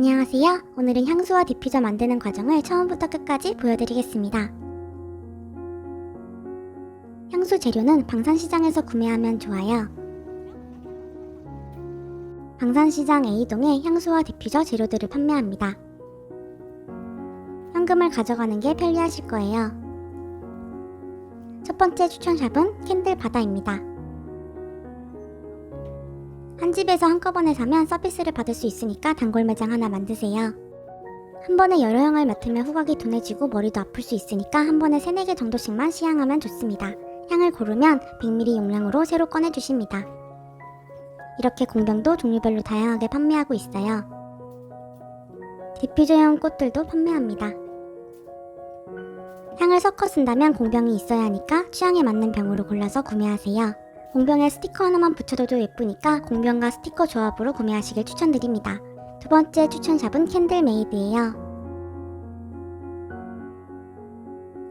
안녕하세요. 오늘은 향수와 디퓨저 만드는 과정을 처음부터 끝까지 보여드리겠습니다. 향수 재료는 방산시장에서 구매하면 좋아요. 방산시장 A동에 향수와 디퓨저 재료들을 판매합니다. 현금을 가져가는 게 편리하실 거예요. 첫 번째 추천샵은 캔들 바다입니다. 한 집에서 한꺼번에 사면 서비스를 받을 수 있으니까 단골 매장 하나 만드세요. 한 번에 여러 향을 맡으면 후각이 둔해지고 머리도 아플 수 있으니까 한 번에 3, 4개 정도씩만 시향하면 좋습니다. 향을 고르면 100ml 용량으로 새로 꺼내주십니다. 이렇게 공병도 종류별로 다양하게 판매하고 있어요. 디퓨저용 꽃들도 판매합니다. 향을 섞어 쓴다면 공병이 있어야 하니까 취향에 맞는 병으로 골라서 구매하세요. 공병에 스티커 하나만 붙여둬도 예쁘니까 공병과 스티커 조합으로 구매하시길 추천드립니다. 두 번째 추천샵은 캔들메이드예요.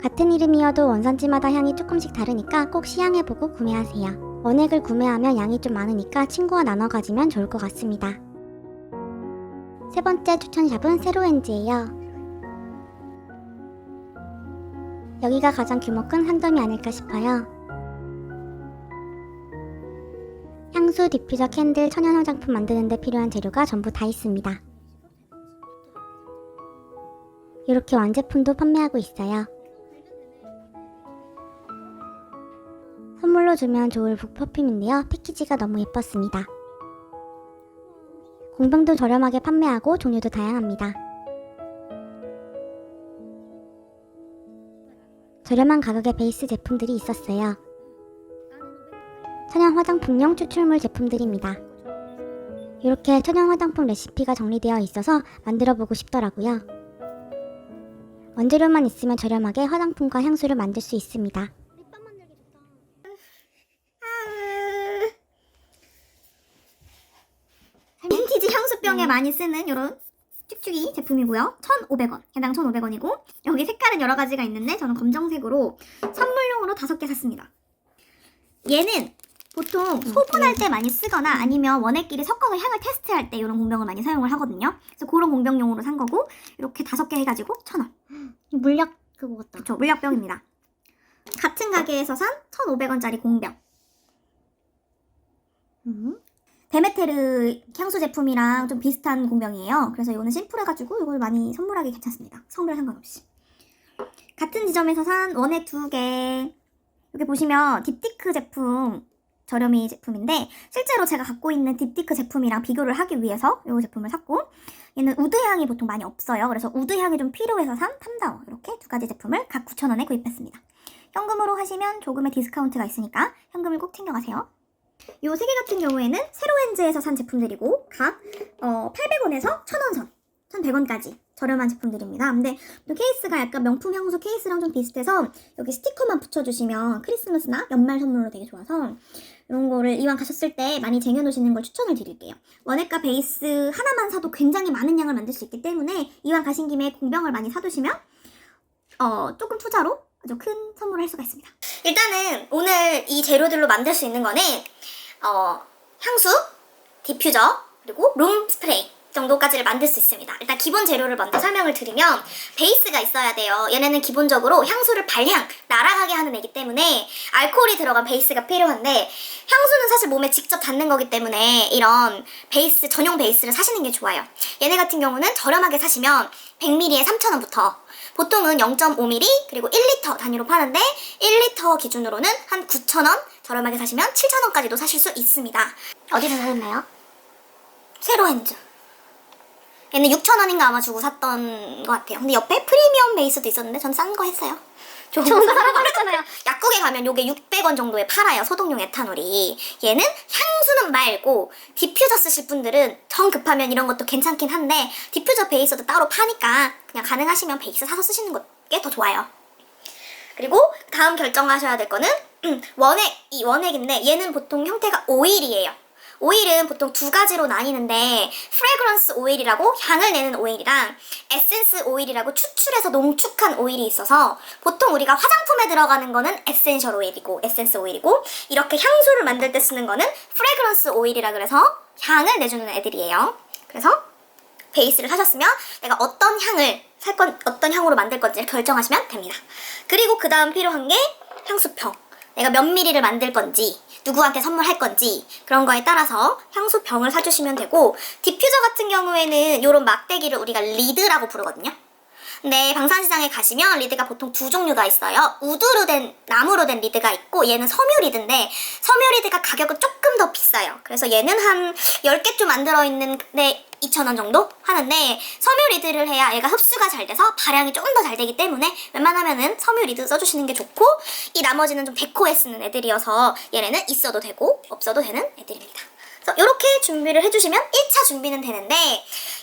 같은 이름이어도 원산지마다 향이 조금씩 다르니까 꼭 시향해보고 구매하세요. 원액을 구매하면 양이 좀 많으니까 친구와 나눠 가지면 좋을 것 같습니다. 세 번째 추천샵은 세로엔즈예요. 여기가 가장 규모 큰 상점이 아닐까 싶어요. 향수, 디퓨저, 캔들, 천연 화장품 만드는 데 필요한 재료가 전부 다 있습니다. 이렇게 완제품도 판매하고 있어요. 선물로 주면 좋을 북퍼퓸인데요. 패키지가 너무 예뻤습니다. 공병도 저렴하게 판매하고 종류도 다양합니다. 저렴한 가격의 베이스 제품들이 있었어요. 천연 화장품용 추출물 제품들입니다. 이렇게 천연 화장품 레시피가 정리되어 있어서 만들어보고 싶더라고요. 원재료만 있으면 저렴하게 화장품과 향수를 만들 수 있습니다. 빈티지 향수병에 많이 쓰는 이런 쭉쭉이 제품이고요. 1,500원. 개당 1,500원이고 여기 색깔은 여러 가지가 있는데 저는 검정색으로 선물용으로 5개 샀습니다. 얘는 보통 소분할 때 많이 쓰거나 아니면 원액끼리 섞어서 향을 테스트할 때 이런 공병을 많이 사용을 하거든요. 그래서 그런 공병용으로 산 거고 이렇게 5개 해가지고 1,000원. 물약 그거 같다. 그쵸, 물약병입니다. 같은 가게에서 산 1,500원짜리 공병. 데메테르 향수 제품이랑 좀 비슷한 공병이에요. 그래서 이거는 심플해가지고 이걸 많이 선물하기 괜찮습니다. 성별 상관없이. 같은 지점에서 산 원액 2개. 여기 보시면 딥티크 제품, 저렴이 제품인데 실제로 제가 갖고 있는 딥티크 제품이랑 비교를 하기 위해서 이 제품을 샀고, 얘는 우드향이 보통 많이 없어요. 그래서 우드향이 좀 필요해서 산 탐다워. 이렇게 2가지 제품을 각 9,000원에 구입했습니다. 현금으로 하시면 조금의 디스카운트가 있으니까 현금을 꼭 챙겨가세요. 이 3개 같은 경우에는 세로엔즈에서 산 제품들이고 각 800원에서 1,000원 선, 1,100원까지 저렴한 제품들입니다. 근데 또 케이스가 약간 명품 향수 케이스랑 좀 비슷해서 여기 스티커만 붙여주시면 크리스마스나 연말 선물로 되게 좋아서 이런 거를 이왕 가셨을 때 많이 쟁여놓으시는 걸 추천을 드릴게요. 원액과 베이스 하나만 사도 굉장히 많은 양을 만들 수 있기 때문에 이왕 가신 김에 공병을 많이 사두시면 조금 투자로 아주 큰 선물을 할 수가 있습니다. 일단은 오늘 이 재료들로 만들 수 있는 거는 향수, 디퓨저, 그리고 룸 스프레이 정도까지를 만들 수 있습니다. 일단 기본 재료를 먼저 설명을 드리면 베이스가 있어야 돼요. 얘네는 기본적으로 향수를 발향, 날아가게 하는 애기 때문에 알코올이 들어간 베이스가 필요한데 향수는 사실 몸에 직접 닿는 거기 때문에 이런 베이스, 전용 베이스를 사시는 게 좋아요. 얘네 같은 경우는 저렴하게 사시면 100ml에 3,000원부터 보통은 0.5ml 그리고 1리터 단위로 파는데 1리터 기준으로는 한 9,000원, 저렴하게 사시면 7,000원까지도 사실 수 있습니다. 어디서 사셨나요? 세로엔즈. 얘는 6,000원인가 아마 주고 샀던 것 같아요. 근데 옆에 프리미엄 베이스도 있었는데 전 싼 거 했어요. 좋은 거 사라고 했잖아요. 약국에 가면 요게 600원 정도에 팔아요. 소독용 에탄올이. 얘는 향수는 말고 디퓨저 쓰실 분들은 정 급하면 이런 것도 괜찮긴 한데 디퓨저 베이스도 따로 파니까 그냥 가능하시면 베이스 사서 쓰시는 게 더 좋아요. 그리고 다음 결정하셔야 될 거는 이 원액인데 얘는 보통 형태가 오일이에요. 오일은 보통 2가지로 나뉘는데 프레그런스 오일이라고 향을 내는 오일이랑 에센스 오일이라고 추출해서 농축한 오일이 있어서 보통 우리가 화장품에 들어가는 거는 에센셜 오일이고 에센스 오일이고 이렇게 향수를 만들 때 쓰는 거는 프레그런스 오일이라 그래서 향을 내주는 애들이에요. 그래서 베이스를 사셨으면 내가 어떤 향을 어떤 향으로 만들 건지를 결정하시면 됩니다. 그리고 그 다음 필요한 게 향수병. 내가 몇 미리를 만들 건지, 누구한테 선물할 건지 그런 거에 따라서 향수병을 사주시면 되고, 디퓨저 같은 경우에는 이런 막대기를 우리가 리드라고 부르거든요. 근데 방산시장에 가시면 리드가 보통 두 종류가 있어요. 우드로 된, 나무로 된 리드가 있고, 얘는 섬유 리드인데 섬유 리드가 가격은 조금 더 비싸요. 그래서 얘는 한 10개쯤 안 들어있는데 2,000원 정도 하는데, 섬유 리드를 해야 얘가 흡수가 잘 돼서 발향이 조금 더 잘 되기 때문에 웬만하면은 섬유 리드 써주시는 게 좋고, 이 나머지는 좀 데코에 쓰는 애들이어서 얘네는 있어도 되고 없어도 되는 애들입니다. 그래서 이렇게 준비를 해주시면 1차 준비는 되는데,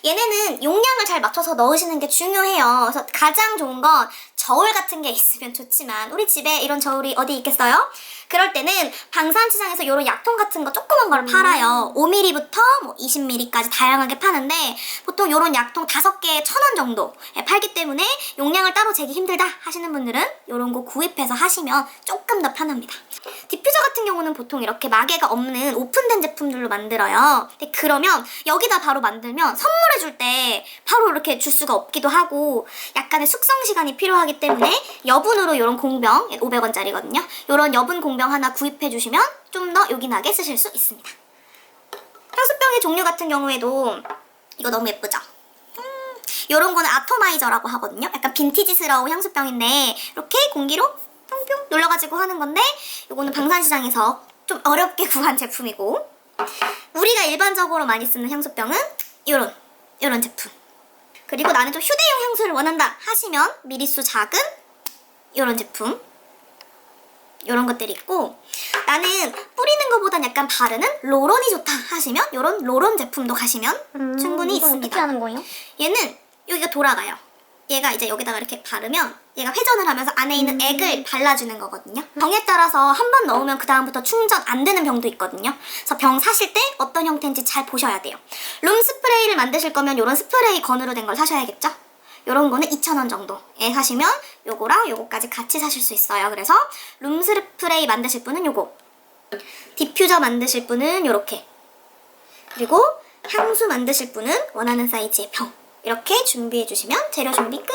얘네는 용량을 잘 맞춰서 넣으시는 게 중요해요. 그래서 가장 좋은 건 저울 같은 게 있으면 좋지만, 우리 집에 이런 저울이 어디 있겠어요? 그럴 때는 방산시장에서 이런 약통 같은 거 조그만 걸 팔아요. 5mm부터 뭐 20mm까지 다양하게 파는데, 보통 이런 약통 5개에 1,000원 정도에 팔기 때문에 용량을 따로 재기 힘들다 하시는 분들은 이런 거 구입해서 하시면 조금 더 편합니다. 디퓨저 같은 경우는 보통 이렇게 마개가 없는 오픈된 제품들로 만들어요. 근데 그러면 여기다 바로 만들면 선물해 줄 때 바로 이렇게 줄 수가 없기도 하고, 약간의 숙성 시간이 필요하기 때문에 여분으로 이런 공병, 500원짜리거든요. 이런 여분 공병 하나 구입해 주시면 좀 더 요긴하게 쓰실 수 있습니다. 향수병의 종류 같은 경우에도 이거 너무 예쁘죠? 이런 거는 아토마이저라고 하거든요. 약간 빈티지스러운 향수병인데 이렇게 공기로 뿅뿅 눌러가지고 하는 건데, 이거는 방산시장에서 좀 어렵게 구한 제품이고, 우리가 일반적으로 많이 쓰는 향수병은 이런 제품. 그리고 나는 좀 휴대용 향수를 원한다 하시면 미리수 작은 이런 제품, 이런 것들이 있고, 나는 뿌리는 것보단 약간 바르는 로론이 좋다 하시면 이런 로론 제품도 가시면 충분히 이건 있습니다. 어떻게 하는 거예요? 얘는 여기가 돌아가요. 얘가 이제 여기다가 이렇게 바르면 얘가 회전을 하면서 안에 있는 액을 발라주는 거거든요. 병에 따라서 한 번 넣으면 그 다음부터 충전 안 되는 병도 있거든요. 그래서 병 사실 때 어떤 형태인지 잘 보셔야 돼요. 룸 스프레이를 만드실 거면 이런 스프레이 건으로 된 걸 사셔야겠죠? 이런 거는 2,000원 정도에 사시면 요거랑 요거까지 같이 사실 수 있어요. 그래서 룸 스프레이 만드실 분은 요거, 디퓨저 만드실 분은 요렇게, 그리고 향수 만드실 분은 원하는 사이즈의 병, 이렇게 준비해 주시면 재료 준비 끝!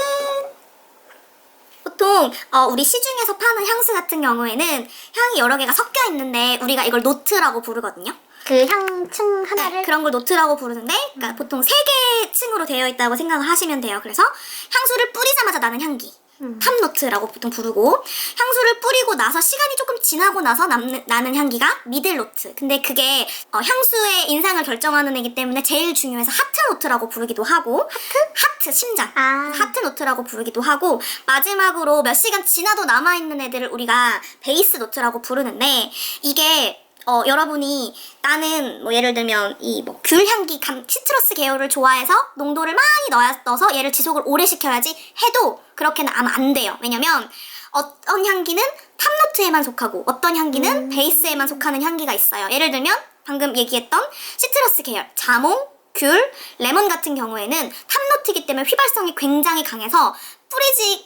보통 우리 시중에서 파는 향수 같은 경우에는 향이 여러 개가 섞여 있는데 우리가 이걸 노트라고 부르거든요. 그 향층 하나를 네, 그런 걸 노트라고 부르는데, 그러니까 보통 3개 층으로 되어 있다고 생각을 하시면 돼요. 그래서 향수를 뿌리자마자 나는 향기, 탑노트라고 보통 부르고, 향수를 뿌리고 나서 시간이 조금 지나고 나서 나는 향기가 미들노트. 근데 그게 향수의 인상을 결정하는 애기 때문에 제일 중요해서 하트노트라고 부르기도 하고, 하트 심장, 하트노트라고 부르기도 하고, 마지막으로 몇 시간 지나도 남아있는 애들을 우리가 베이스노트라고 부르는데, 이게 여러분이 나는 뭐 예를 들면 이 뭐 귤향기 시트러스 계열을 좋아해서 농도를 많이 넣어서 얘를 지속을 오래 시켜야지 해도 그렇게는 아마 안 돼요. 왜냐면 어떤 향기는 탑노트에만 속하고 어떤 향기는 베이스에만 속하는 향기가 있어요. 예를 들면 방금 얘기했던 시트러스 계열, 자몽, 귤, 레몬 같은 경우에는 탑노트이기 때문에 휘발성이 굉장히 강해서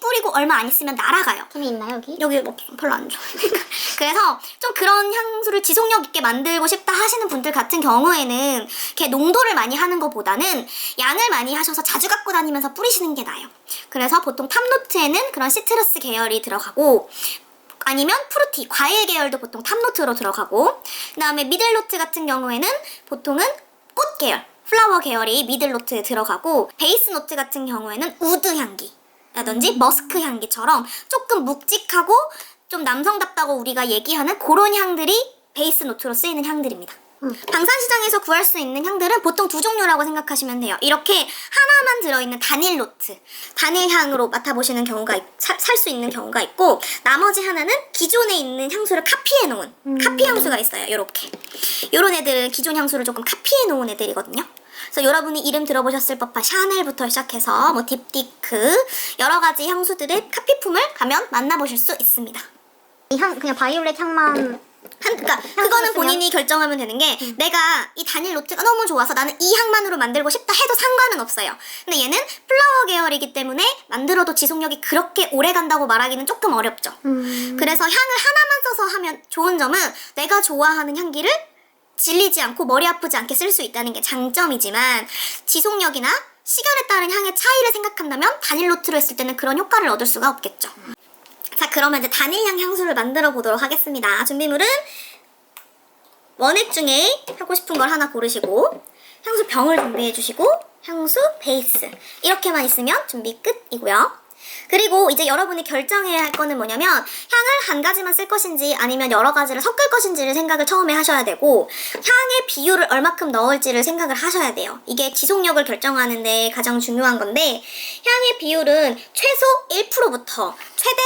뿌리고 얼마 안 있으면 날아가요. 김이 있나요 여기? 여기 뭐 별로 안 좋아하니까. 그래서 좀 그런 향수를 지속력 있게 만들고 싶다 하시는 분들 같은 경우에는 이렇게 농도를 많이 하는 것보다는 양을 많이 하셔서 자주 갖고 다니면서 뿌리시는 게 나아요. 그래서 보통 탑노트에는 그런 시트러스 계열이 들어가고, 아니면 프루티, 과일 계열도 보통 탑노트로 들어가고, 그 다음에 미들노트 같은 경우에는 보통은 꽃 계열, 플라워 계열이 미들노트에 들어가고, 베이스 노트 같은 경우에는 우드 향기 라든지 머스크 향기처럼 조금 묵직하고 좀 남성답다고 우리가 얘기하는 그런 향들이 베이스 노트로 쓰이는 향들입니다. 방산시장에서 구할 수 있는 향들은 보통 두 종류라고 생각하시면 돼요. 이렇게 하나만 들어있는 단일 노트, 단일 향으로 맡아보시는 경우가 살 수 있는 경우가 있고, 나머지 하나는 기존에 있는 향수를 카피해 놓은 카피 향수가 있어요. 요렇게 요런 애들은 기존 향수를 조금 카피해 놓은 애들이거든요. 그래서 여러분이 이름 들어보셨을 법한 샤넬부터 시작해서 뭐 딥티크 여러 가지 향수들의 카피품을 가면 만나보실 수 있습니다. 이 향 그냥 바이올렛 향만 그러니까 그거는 본인이 결정하면 되는 게, 내가 이 단일 노트가 너무 좋아서 나는 이 향만으로 만들고 싶다 해도 상관은 없어요. 근데 얘는 플라워 계열이기 때문에 만들어도 지속력이 그렇게 오래 간다고 말하기는 조금 어렵죠. 그래서 향을 하나만 써서 하면 좋은 점은 내가 좋아하는 향기를 질리지 않고 머리 아프지 않게 쓸 수 있다는 게 장점이지만, 지속력이나 시간에 따른 향의 차이를 생각한다면 단일 노트로 했을 때는 그런 효과를 얻을 수가 없겠죠. 자, 그러면 이제 단일향 향수를 만들어 보도록 하겠습니다. 준비물은 원액 중에 하고 싶은 걸 하나 고르시고, 향수 병을 준비해 주시고, 향수 베이스 이렇게만 있으면 준비 끝이고요. 그리고 이제 여러분이 결정해야 할 거는 뭐냐면 향을 한 가지만 쓸 것인지 아니면 여러 가지를 섞을 것인지를 생각을 처음에 하셔야 되고, 향의 비율을 얼마큼 넣을지를 생각을 하셔야 돼요. 이게 지속력을 결정하는데 가장 중요한 건데, 향의 비율은 최소 1%부터 최대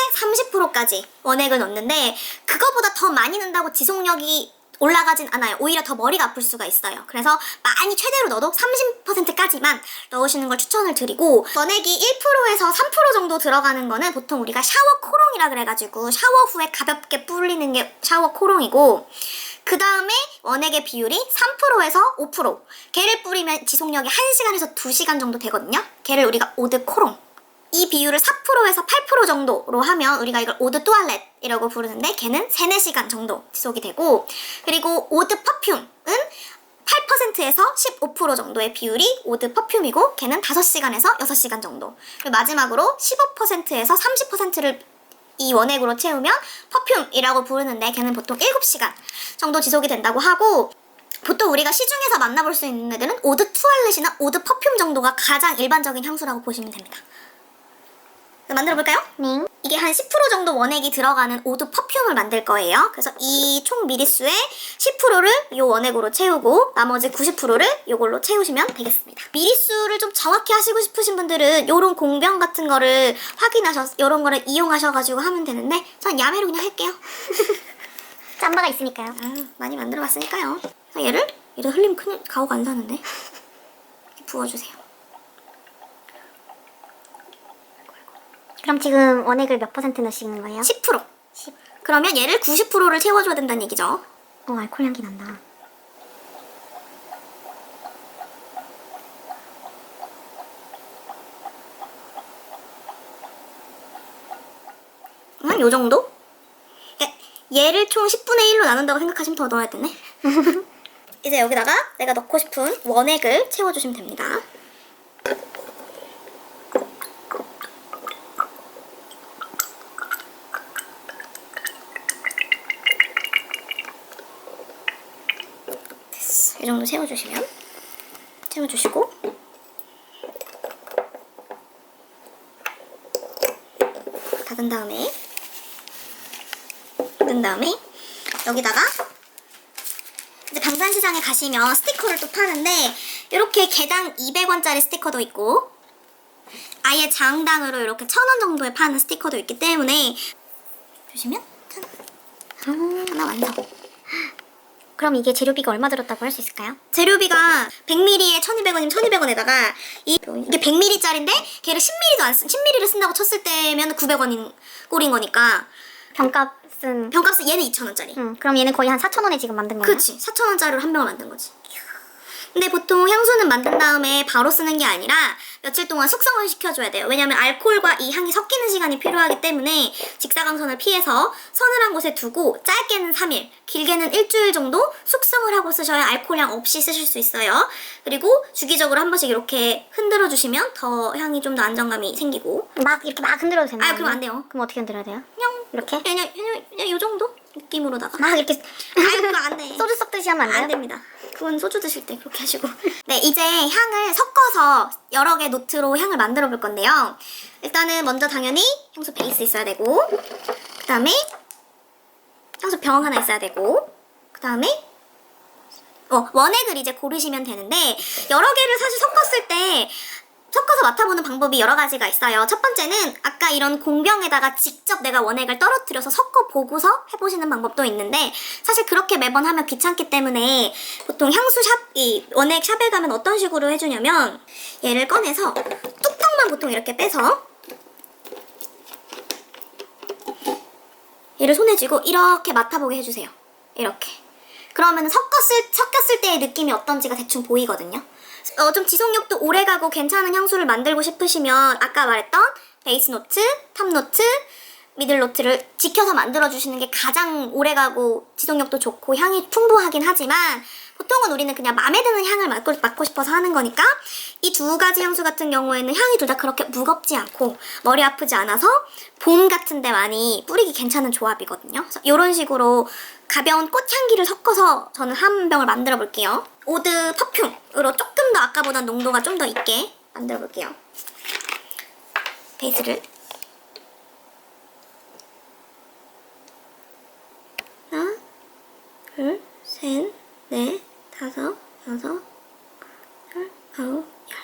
30%까지 원액을 넣는데, 그거보다 더 많이 넣는다고 지속력이 올라가진 않아요. 오히려 더 머리가 아플 수가 있어요. 그래서 많이 최대로 넣어도 30%까지만 넣으시는 걸 추천을 드리고, 원액이 1%에서 3% 정도 들어가는 거는 보통 우리가 샤워 코롱이라 그래가지고 샤워 후에 가볍게 뿌리는 게 샤워 코롱이고, 그 다음에 원액의 비율이 3%에서 5%. 걔를 뿌리면 지속력이 1시간에서 2시간 정도 되거든요. 걔를 우리가 오드 코롱. 이 비율을 4%에서 8% 정도로 하면 우리가 이걸 오드 뚜알렛이라고 부르는데, 걔는 3, 4시간 정도 지속이 되고, 그리고 오드 퍼퓸은 8%에서 15% 정도의 비율이 오드 퍼퓸이고, 걔는 5시간에서 6시간 정도. 그리고 마지막으로 15%에서 30%를 이 원액으로 채우면 퍼퓸이라고 부르는데, 걔는 보통 7시간 정도 지속이 된다고 하고, 보통 우리가 시중에서 만나볼 수 있는 애들은 오드 뚜알렛이나 오드 퍼퓸 정도가 가장 일반적인 향수라고 보시면 됩니다. 만들어볼까요? 네. 이게 한 10% 정도 원액이 들어가는 오드 퍼퓸을 만들 거예요. 그래서 이 총 미리수의 10%를 이 원액으로 채우고 나머지 90%를 이걸로 채우시면 되겠습니다. 미리수를 좀 정확히 하시고 싶으신 분들은 이런 공병 같은 거를 이런 거를 이용하셔가지고 하면 되는데, 전 야매로 그냥 할게요. 짬바가 있으니까요. 많이 만들어봤으니까요. 얘를 이래 흘리면 큰일, 가오가 안 사는데. 부어주세요. 그럼 지금 원액을 몇 %넣으시는 거예요? 10%. 그러면 얘를 90%를 채워줘야 된다는 얘기죠. 알코올 향기 난다. 요 정도? 얘를 총 10분의 1로 나눈다고 생각하시면 더 넣어야 되네. 이제 여기다가 내가 넣고 싶은 원액을 채워주시면 됩니다. 됐어. 이 정도 채워주시고 닫은 다음에 여기다가 이제 방산시장에 가시면 스티커를 또 파는데, 이렇게 개당 200원짜리 스티커도 있고 아예 장당으로 이렇게 1,000원 정도에 파는 스티커도 있기 때문에, 보시면 하나 완성. 그럼 이게 재료비가 얼마 들었다고 할 수 있을까요? 재료비가 100ml에 1,200원이면 1,200원에다가 이게 100ml짜리인데 걔를 10ml를 쓴다고 쳤을 때면 900원인 꼴인 거니까, 병값은 병값은 얘는 2,000원짜리. 그럼 얘는 거의 한 4,000원에 지금 만든 거예요? 그렇지. 4,000원짜리로 한 병을 만든 거지. 근데 보통 향수는 만든 다음에 바로 쓰는 게 아니라 며칠 동안 숙성을 시켜줘야 돼요. 왜냐면 알코올과 이 향이 섞이는 시간이 필요하기 때문에 직사광선을 피해서 서늘한 곳에 두고 짧게는 3일, 길게는 일주일 정도 숙성을 하고 쓰셔야 알코올향 없이 쓰실 수 있어요. 그리고 주기적으로 한 번씩 이렇게 흔들어 주시면 더 향이 좀 더 안정감이 생기고. 이렇게 막 흔들어도 되나요? 그럼 안 돼요. 그럼 어떻게 흔들어야 돼요? 그냥 이렇게? 그냥 요 정도 느낌으로다가. 이렇게 그거 안 돼. 소주 섞듯이 하면 안 돼요? 안 됩니다. 그건 소주 드실 때 그렇게 하시고. 네, 이제 향을 섞어서 여러 개 노트로 향을 만들어 볼 건데요. 일단은 먼저 당연히 향수 베이스 있어야 되고, 그 다음에 향수 병 하나 있어야 되고, 그 다음에 원액을 이제 고르시면 되는데, 여러 개를 사실 섞어서 맡아보는 방법이 여러 가지가 있어요. 첫 번째는 아까 이런 공병에다가 직접 내가 원액을 떨어뜨려서 섞어보고서 해보시는 방법도 있는데, 사실 그렇게 매번 하면 귀찮기 때문에 보통 이 원액 샵에 가면 어떤 식으로 해주냐면, 얘를 꺼내서 뚜껑만 보통 이렇게 빼서 얘를 손에 쥐고 이렇게 맡아보게 해주세요. 이렇게. 그러면 섞였을 때의 느낌이 어떤지가 대충 보이거든요. 좀 지속력도 오래가고 괜찮은 향수를 만들고 싶으시면 아까 말했던 베이스 노트, 탑 노트, 미들 노트를 지켜서 만들어주시는 게 가장 오래가고 지속력도 좋고 향이 풍부하긴 하지만, 보통은 우리는 그냥 마음에 드는 향을 맡고 싶어서 하는 거니까 이 두 가지 향수 같은 경우에는 향이 둘 다 그렇게 무겁지 않고 머리 아프지 않아서 봄 같은 데 많이 뿌리기 괜찮은 조합이거든요. 그래서 이런 식으로 가벼운 꽃향기를 섞어서 저는 한 병을 만들어 볼게요. 오드 퍼퓸으로 조금 더 아까보다 농도가 좀 더 있게 만들어 볼게요. 베이스를 하나, 둘, 셋, 넷, 다섯, 여섯, 열, 아홉, 열.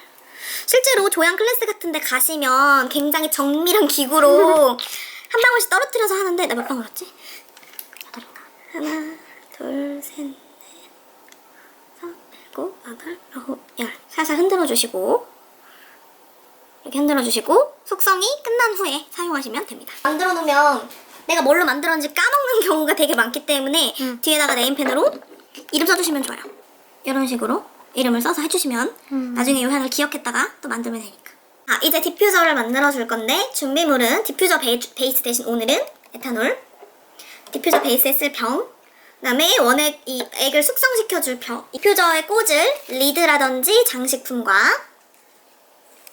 실제로 조향 클래스 같은 데 가시면 굉장히 정밀한 기구로 한 방울씩 떨어뜨려서 하는데 나 몇 방울 했지? 여덟인가? 하나, 둘, 셋, 넷, 다섯, 일곱, 여덟, 아홉, 열. 살살 흔들어 주시고 이렇게 흔들어 주시고 숙성이 끝난 후에 사용하시면 됩니다. 만들어 놓으면 내가 뭘로 만들었는지 까먹는 경우가 되게 많기 때문에 뒤에다가 네임펜으로 이름 써주시면 좋아요. 이런 식으로 이름을 써서 해주시면 나중에 이 향을 기억했다가 또 만들면 되니까. 이제 디퓨저를 만들어 줄 건데 준비물은 디퓨저 베이스 대신 오늘은 에탄올, 디퓨저 베이스에 쓸 병, 그다음에 원액 이 액을 숙성시켜줄 병, 디퓨저에 꽂을 리드라든지 장식품과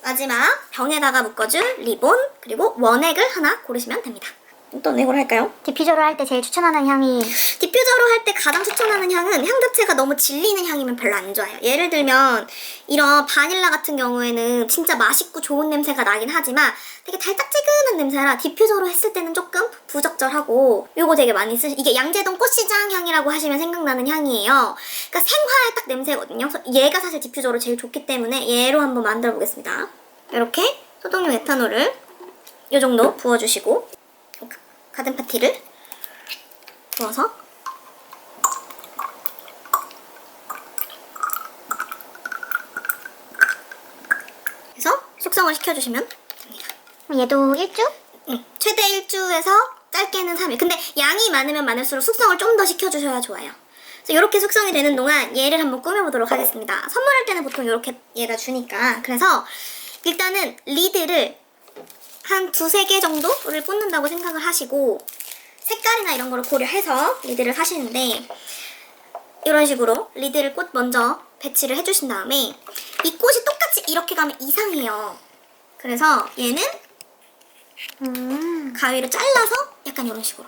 마지막 병에다가 묶어줄 리본, 그리고 원액을 하나 고르시면 됩니다. 어떤 액으로 할까요? 디퓨저로 할 때 제일 추천하는 향이 디퓨저로 할 때 가장 추천하는 향은 향 자체가 너무 질리는 향이면 별로 안 좋아요. 예를 들면 이런 바닐라 같은 경우에는 진짜 맛있고 좋은 냄새가 나긴 하지만 되게 달짝지근한 냄새라 디퓨저로 했을 때는 조금 부적절하고 요거 되게 많이 이게 양재동 꽃시장 향이라고 하시면 생각나는 향이에요. 그러니까 생화의 딱 냄새거든요. 그래서 얘가 사실 디퓨저로 제일 좋기 때문에 얘로 한번 만들어 보겠습니다. 이렇게 소독용 에탄올을 요 정도 부어주시고 가든 파티를 부어서 해서 숙성을 시켜주시면 됩니다. 얘도 1주? 최대 1주에서 짧게는 3일. 근데 양이 많으면 많을수록 숙성을 좀 더 시켜주셔야 좋아요. 그래서 이렇게 숙성이 되는 동안 얘를 한번 꾸며보도록 하겠습니다. 선물할 때는 보통 이렇게 얘가 주니까. 그래서 일단은 리드를 한 2-3개 정도를 꽂는다고 생각을 하시고 색깔이나 이런 거를 고려해서 리드를 사시는데 이런 식으로 리드를 꽃 먼저 배치를 해주신 다음에 이 꽃이 똑같이 이렇게 가면 이상해요. 그래서 얘는 가위로 잘라서 약간 이런 식으로.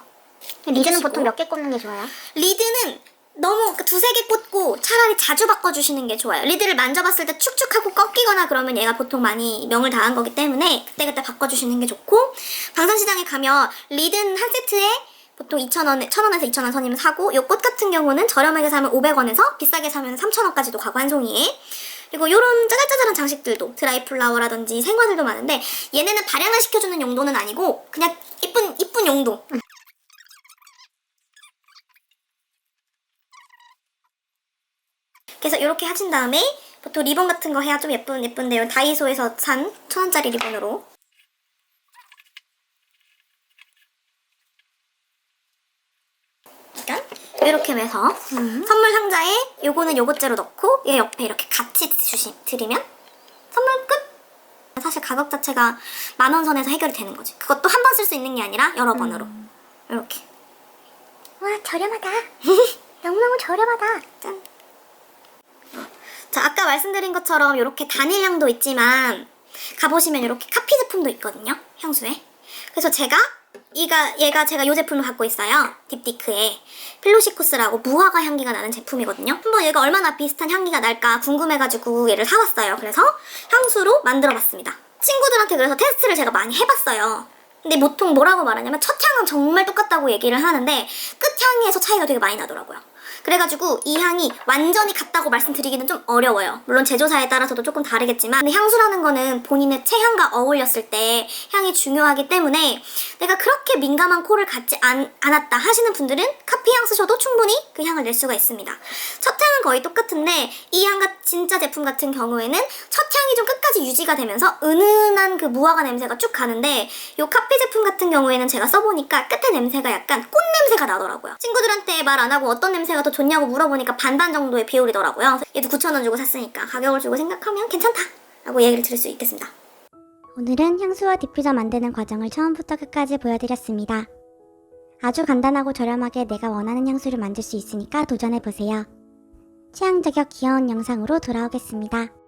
리드는 보통 몇 개 꽂는 게 좋아요? 리드는 너무 2-3개 꽂고 차라리 자주 바꿔주시는 게 좋아요. 리드를 만져봤을 때 축축하고 꺾이거나 그러면 얘가 보통 많이 명을 다한 거기 때문에 그때그때 바꿔주시는 게 좋고, 방산시장에 가면 리드는 한 세트에 보통 2,000원, 1,000원에서 2,000원 선이면 사고, 요 꽃 같은 경우는 저렴하게 사면 500원에서 비싸게 사면 3,000원까지도 가고 한 송이에. 그리고 요런 짜잘짜잘한 장식들도 드라이 플라워라든지 생화들도 많은데 얘네는 발향을 시켜주는 용도는 아니고 그냥 이쁜 용도. 그래서 이렇게 하신 다음에 보통 리본 같은 거 해야 좀 예쁜데요. 다이소에서 산 1,000원짜리 리본으로 일단 이렇게 해서 선물 상자에 요거는 요것째로 넣고 얘 옆에 이렇게 같이 드리면 선물 끝! 사실 가격 자체가 10,000원 선에서 해결이 되는 거지. 그것도 한 번 쓸 수 있는 게 아니라 여러 번으로 이렇게. 와, 저렴하다. 너무너무 저렴하다. 짠. 자, 아까 말씀드린 것처럼 이렇게 단일향도 있지만 가보시면 이렇게 카피 제품도 있거든요, 향수에. 그래서 얘가 제가 이 제품을 갖고 있어요. 딥디크의 필로시쿠스라고 무화과 향기가 나는 제품이거든요. 한번 얘가 얼마나 비슷한 향기가 날까 궁금해가지고 얘를 사왔어요. 그래서 향수로 만들어봤습니다. 친구들한테 그래서 테스트를 제가 많이 해봤어요. 근데 보통 뭐라고 말하냐면 첫 향은 정말 똑같다고 얘기를 하는데 끝향에서 차이가 되게 많이 나더라고요. 그래가지고 이 향이 완전히 같다고 말씀드리기는 좀 어려워요. 물론 제조사에 따라서도 조금 다르겠지만, 근데 향수라는 거는 본인의 체향과 어울렸을 때 향이 중요하기 때문에 내가 그렇게 민감한 코를 갖지 않았다 하시는 분들은 카피 향 쓰셔도 충분히 그 향을 낼 수가 있습니다. 첫 향은 거의 똑같은데 이 향과 진짜 제품 같은 경우에는 첫 향이 좀 끝까지 유지가 되면서 은은한 그 무화과 냄새가 쭉 가는데, 이 카피 제품 같은 경우에는 제가 써보니까 끝에 냄새가 약간 꽃 냄새가 나더라고요. 친구들한테 말 안 하고 어떤 냄새가 더 좋냐고 물어보니까 반반 정도의 비율이더라고요. 얘도 9,000원 주고 샀으니까 가격을 주고 생각하면 괜찮다 라고 얘기를 드릴 수 있겠습니다. 오늘은 향수와 디퓨저 만드는 과정을 처음부터 끝까지 보여드렸습니다. 아주 간단하고 저렴하게 내가 원하는 향수를 만들 수 있으니까 도전해보세요. 취향 저격 귀여운 영상으로 돌아오겠습니다.